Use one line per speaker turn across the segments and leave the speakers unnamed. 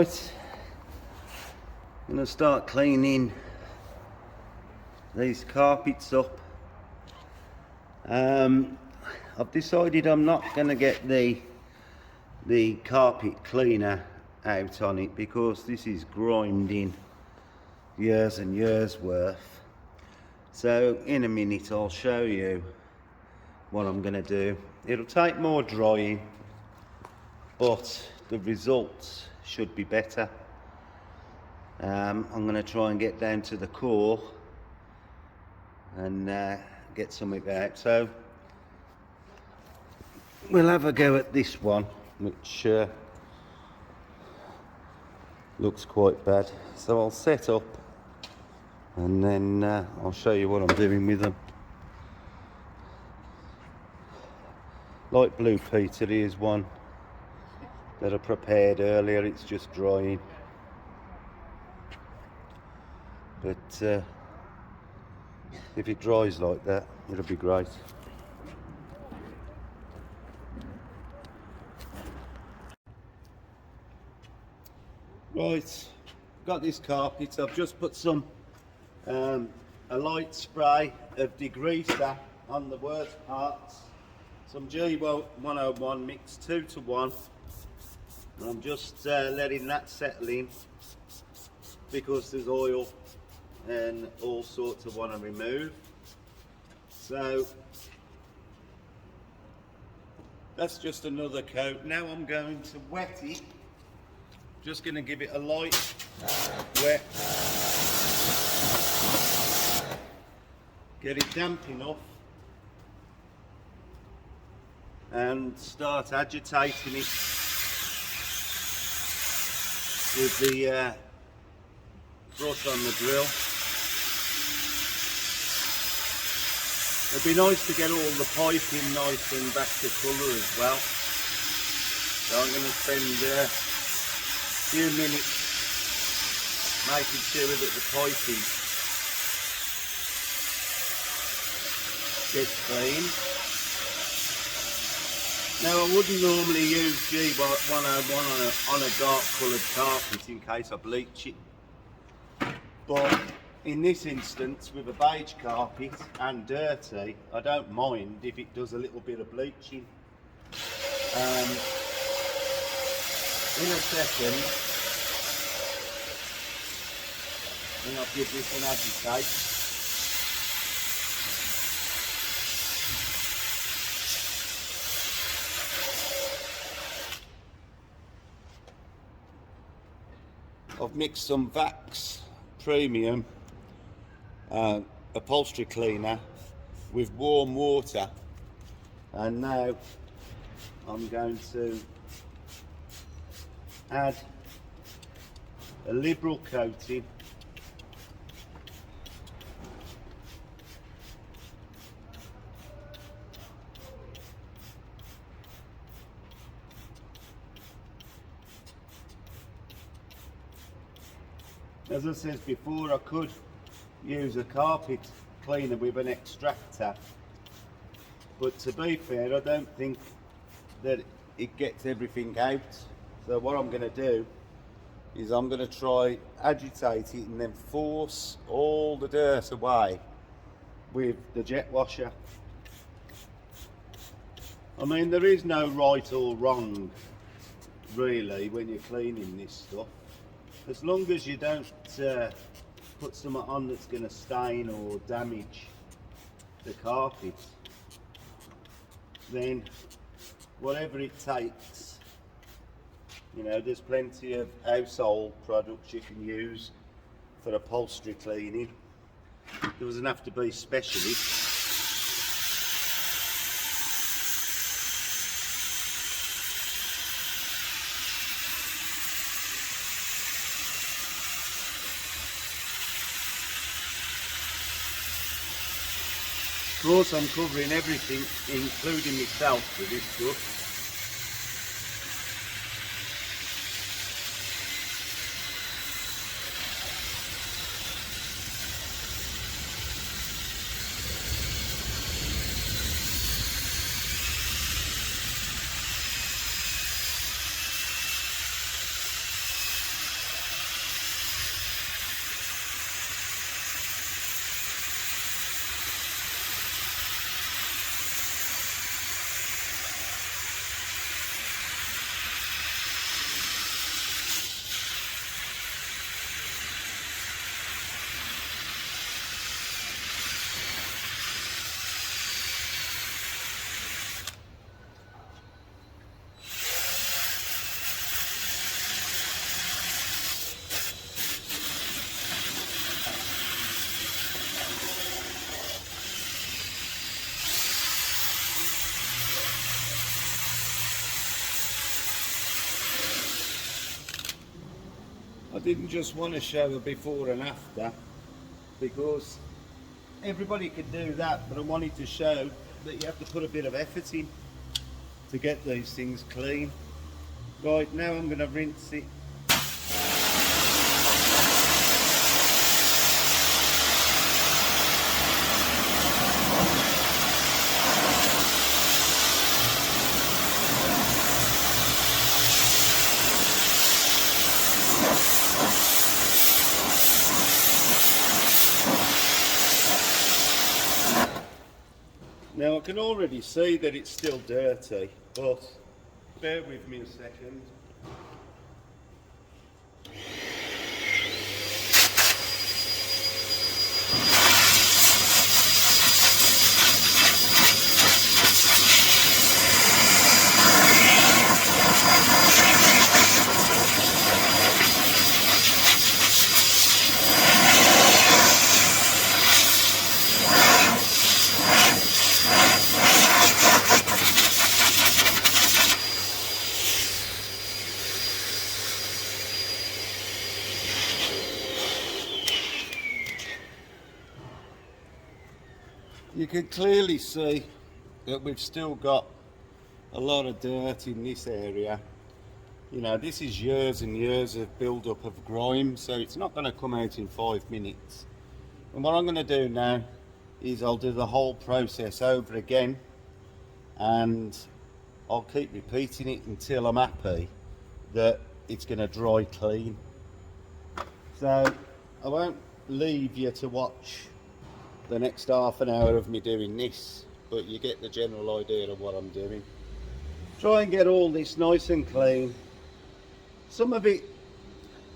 Right, I'm going to start cleaning these carpets up. I've decided I'm not going to get the carpet cleaner out on it because this is grinding years and years worth. So in a minute I'll show you what I'm going to do. It'll take more drying, but the results should be better. I'm going to try and get down to the core and get something out. So we'll have a go at this one, which looks quite bad. So I'll set up and then I'll show you what I'm doing with them. Light blue Peter, here's one that I prepared earlier. It's just drying, but if it dries like that, it'll be great. Right, got this carpet. I've just put some a light spray of degreaser on the worst parts. Some G101 mixed 2 to 1. And I'm just letting that settle in because there's oil and all sorts I want to remove. So that's just another coat. Now I'm going to wet it. Just going to give it a light wet. Get it damp enough and start agitating it with the brush on the drill. It'd be nice to get all the piping nice and back to colour as well. So I'm going to spend a few minutes making sure that the piping gets clean. Now I wouldn't normally use G101 on a dark coloured carpet in case I bleach it, but in this instance with a beige carpet and dirty, I don't mind if it does a little bit of bleaching. In a second, then I'll give this an agitate. I've mixed some Vax Premium upholstery cleaner with warm water, and now I'm going to add a liberal coating As I said before, I could use a carpet cleaner with an extractor, but to be fair, I don't think that it gets everything out. So what I'm going to do is I'm going to try agitate it and then force all the dirt away with the jet washer. I mean, there is no right or wrong really when you're cleaning this stuff, as long as you don't put something on that's going to stain or damage the carpet, then whatever it takes. You know, there's plenty of household products you can use for upholstery cleaning. It doesn't have to be specialist. Of course, I'm covering everything, including myself, with this stuff. didn't just want to show a before and after because everybody could do that, but I wanted to show that you have to put a bit of effort in to get these things clean. Right, now I'm going to rinse it. Now I can already see that it's still dirty, but bear with me a second. You can clearly see that we've still got a lot of dirt in this area. You know, this is years and years of build-up of grime, so it's not going to come out in 5 minutes. And what I'm going to do now is I'll do the whole process over again, and I'll keep repeating it until I'm happy that it's going to dry clean. So I won't leave you to watch the next half an hour of me doing this, but you get the general idea of what I'm doing. Try and get all this nice and clean. Some of it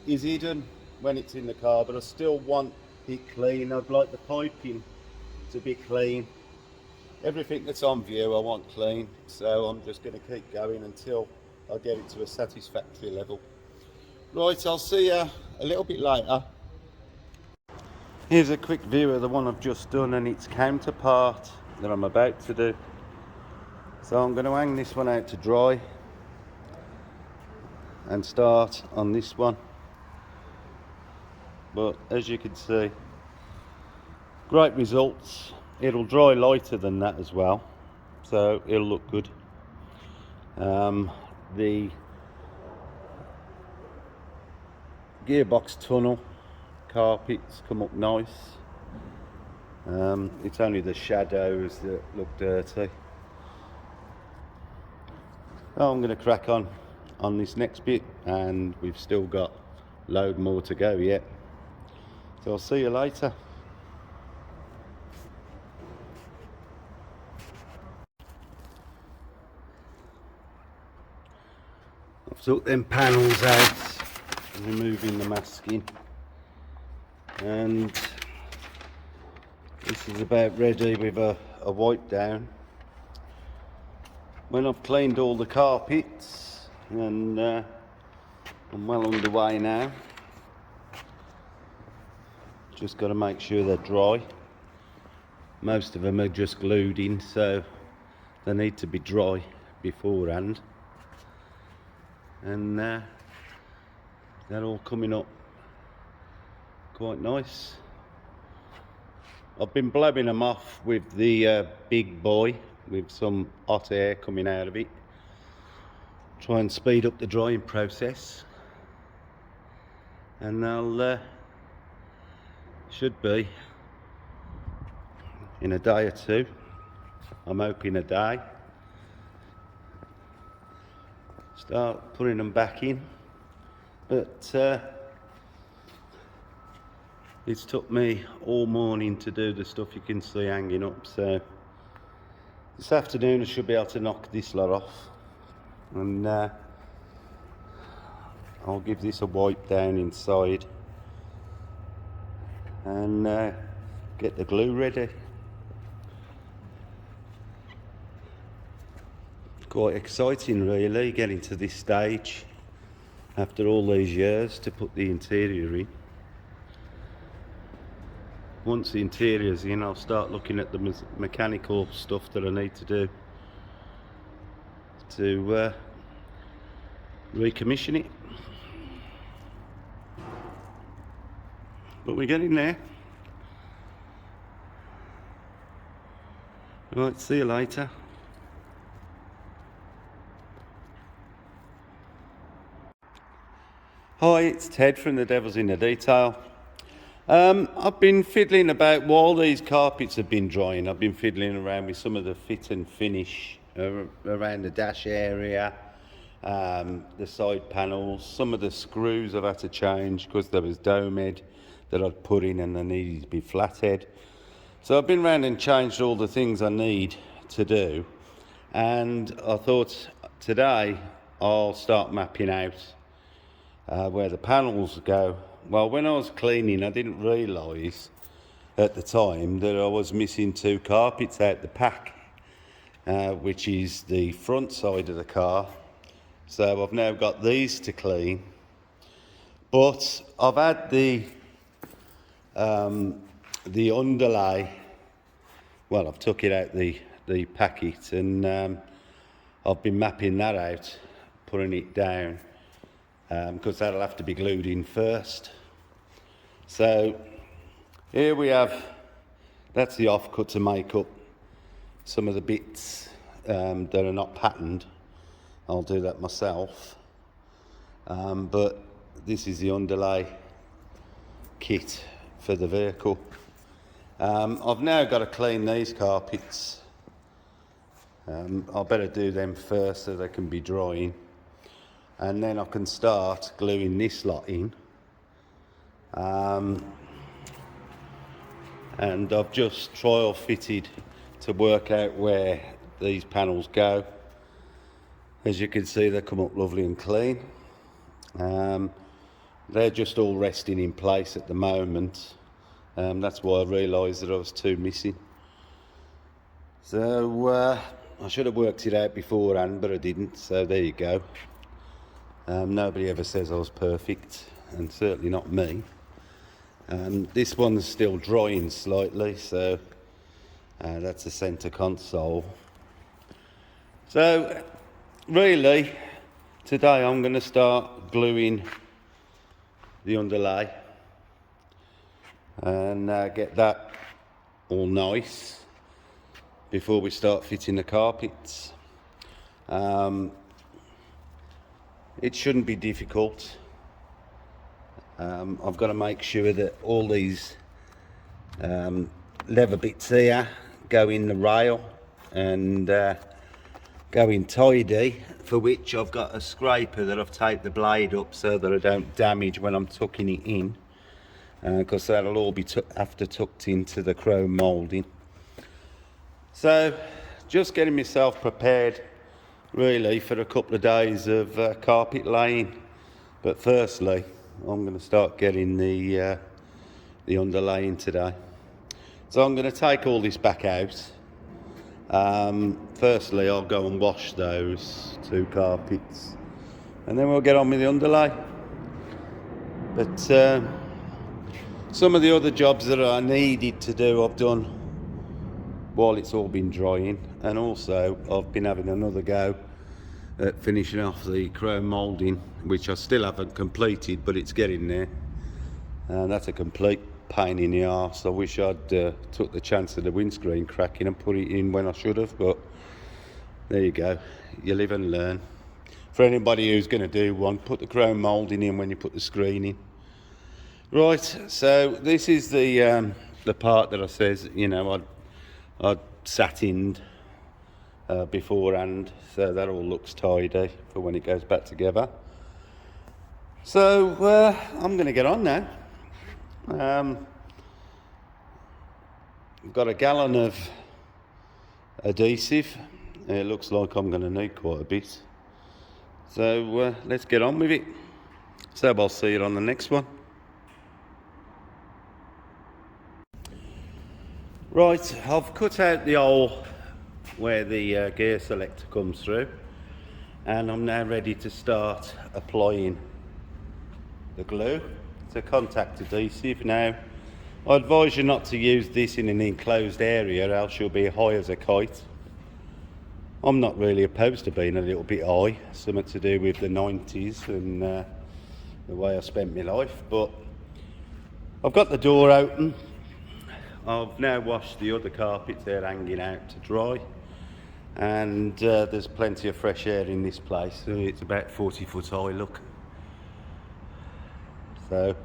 is hidden when it's in the car, but I still want it clean. I'd like the piping to be clean. Everything that's on view I want clean, so I'm just going to keep going until I get it to a satisfactory level. Right, I'll see you a little bit later. Here's a quick view of the one I've just done and its counterpart that I'm about to do. So I'm going to hang this one out to dry and start on this one. But as you can see, great results. It'll dry lighter than that as well, so it'll look good. The gearbox tunnel carpets come up nice. It's only the shadows that look dirty. Oh, I'm going to crack on this next bit, and we've still got a load more to go yet. So I'll see you later. I've took them panels out, removing the masking, and this is about ready with a wipe down. When I've cleaned all the carpets, and I'm well underway now, just got to make sure they're dry. Most of them are just glued in, so they need to be dry beforehand. And they're all coming up quite nice. I've been blowing them off with the big boy with some hot air coming out of it. Try and speed up the drying process, and they'll should be in a day or two. I'm hoping a day. Start putting them back in, but it's took me all morning to do the stuff you can see hanging up, so this afternoon I should be able to knock this lot off, and I'll give this a wipe down inside and get the glue ready. Quite exciting really, getting to this stage after all these years to put the interior in. Once the interior's in, I'll start looking at the mechanical stuff that I need to do to recommission it. but we're getting there. Right, see you later. Hi, it's Ted from The Devil's in the Detail. I've been fiddling about while these carpets have been drying. I've been fiddling around with some of the fit and finish around the dash area, the side panels. Some of the screws I've had to change because there was dome head that I'd put in and they needed to be flathead. So I've been around and changed all the things I need to do, and I thought today I'll start mapping out where the panels go. Well, when I was cleaning, I didn't realise at the time that I was missing two carpets out the pack, which is the front side of the car. So I've now got these to clean, but I've had the underlay. Well, I've took it out the packet, and I've been mapping that out, putting it down, because that'll have to be glued in first. So here we have, that's the offcut to make up some of the bits that are not patterned. I'll do that myself, but this is the underlay kit for the vehicle. I've now got to clean these carpets. I'll better do them first so they can be drying, and then I can start gluing this lot in. And I've just trial fitted to work out where these panels go. As you can see, they come up lovely and clean. They're just all resting in place at the moment. That's why I realised that I was two missing. So I should have worked it out beforehand, but I didn't, so there you go. Nobody ever says I was perfect, and certainly not me. This one's still drying slightly, so that's the centre console. So really, today I'm going to start gluing the underlay and get that all nice before we start fitting the carpets. It shouldn't be difficult. I've got to make sure that all these leather bits here go in the rail and go in tidy, for which I've got a scraper that I've taped the blade up so that I don't damage when I'm tucking it in, because that'll all be after tucked into the chrome moulding. So just getting myself prepared really for a couple of days of carpet laying, but firstly I'm going to start getting the underlaying today. So I'm going to take all this back out. Firstly I'll go and wash those two carpets, and then we'll get on with the underlay. But some of the other jobs that I needed to do I've done while it's all been drying, and also I've been having another go at finishing off the chrome moulding, which I still haven't completed, but it's getting there. And that's a complete pain in the arse. I wish I'd took the chance of the windscreen cracking and put it in when I should have, but there you go, you live and learn. For anybody who's going to do one, put the chrome moulding in when you put the screen in. Right, so this is the part that I says, you know, I'd satined beforehand, so that all looks tidy for when it goes back together. So I'm going to get on now. I've got a gallon of adhesive. It looks like I'm going to need quite a bit. So let's get on with it. So I'll see you on the next one. Right, I've cut out the hole where the gear selector comes through, and I'm now ready to start applying the glue. It's a contact adhesive. Now, I advise you not to use this in an enclosed area, else you'll be high as a kite. I'm not really opposed to being a little bit high, something to do with the 90s and the way I spent my life, but I've got the door open. I've now washed the other carpets, they're hanging out to dry, and there's plenty of fresh air in this place. So it's about 40 foot high, look. So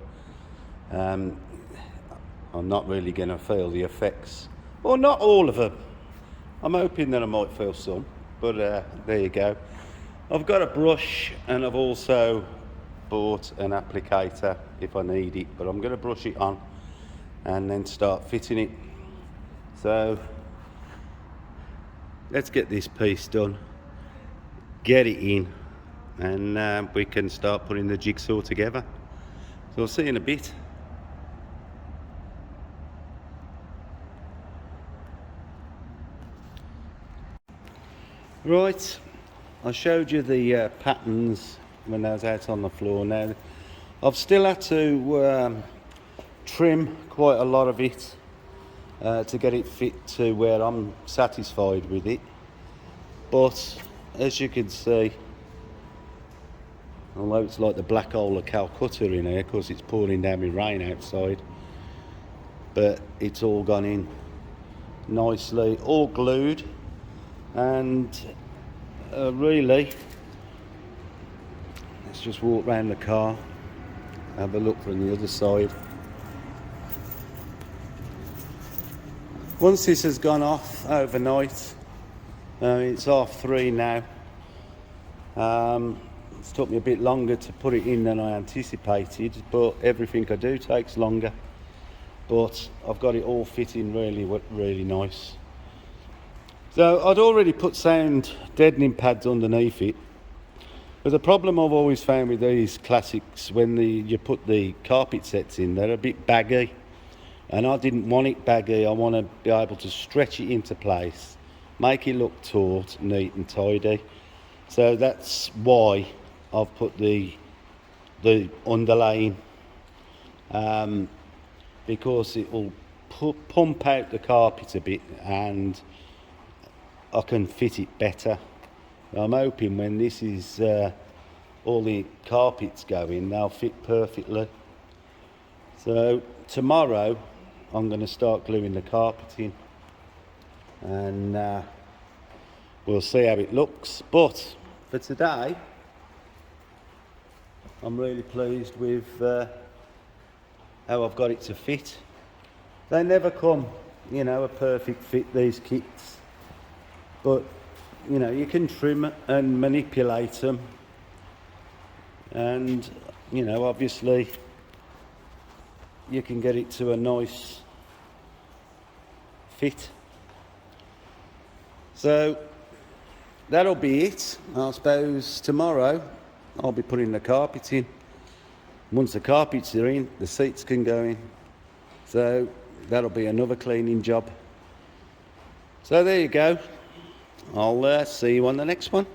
I'm not really going to feel the effects, well, not all of them. I'm hoping that I might feel some, but there you go. I've got a brush, and I've also bought an applicator if I need it, but I'm going to brush it on and then start fitting it. So let's get this piece done, get it in, and we can start putting the jigsaw together. So I'll see you in a bit. Right, I showed you the patterns when I was out on the floor. Now I've still had to trim quite a lot of it to get it fit to where I'm satisfied with it, but as you can see, although it's like the black hole of Calcutta in here because it's pouring down with rain outside, but it's all gone in nicely, all glued, and really, let's just walk around the car, have a look from the other side. Once this has gone off overnight, it's 3:30 now. It's took me a bit longer to put it in than I anticipated, but everything I do takes longer. But I've got it all fitting really nice. So I'd already put sound deadening pads underneath it. But the problem I've always found with these classics, when you put the carpet sets in, they're a bit baggy. And I didn't want it baggy. I want to be able to stretch it into place, make it look taut, neat and tidy. So that's why I've put the underlaying, because it will pump out the carpet a bit and I can fit it better. I'm hoping when this is all the carpets go in, they'll fit perfectly. So tomorrow I'm going to start gluing the carpeting, and we'll see how it looks. But for today, I'm really pleased with how I've got it to fit. They never come, a perfect fit, these kits, but you can trim and manipulate them, and obviously you can get it to a nice fit. So that'll be it. I suppose tomorrow I'll be putting the carpet in. Once the carpets are in, the seats can go in. So that'll be another cleaning job. So there you go. I'll see you on the next one.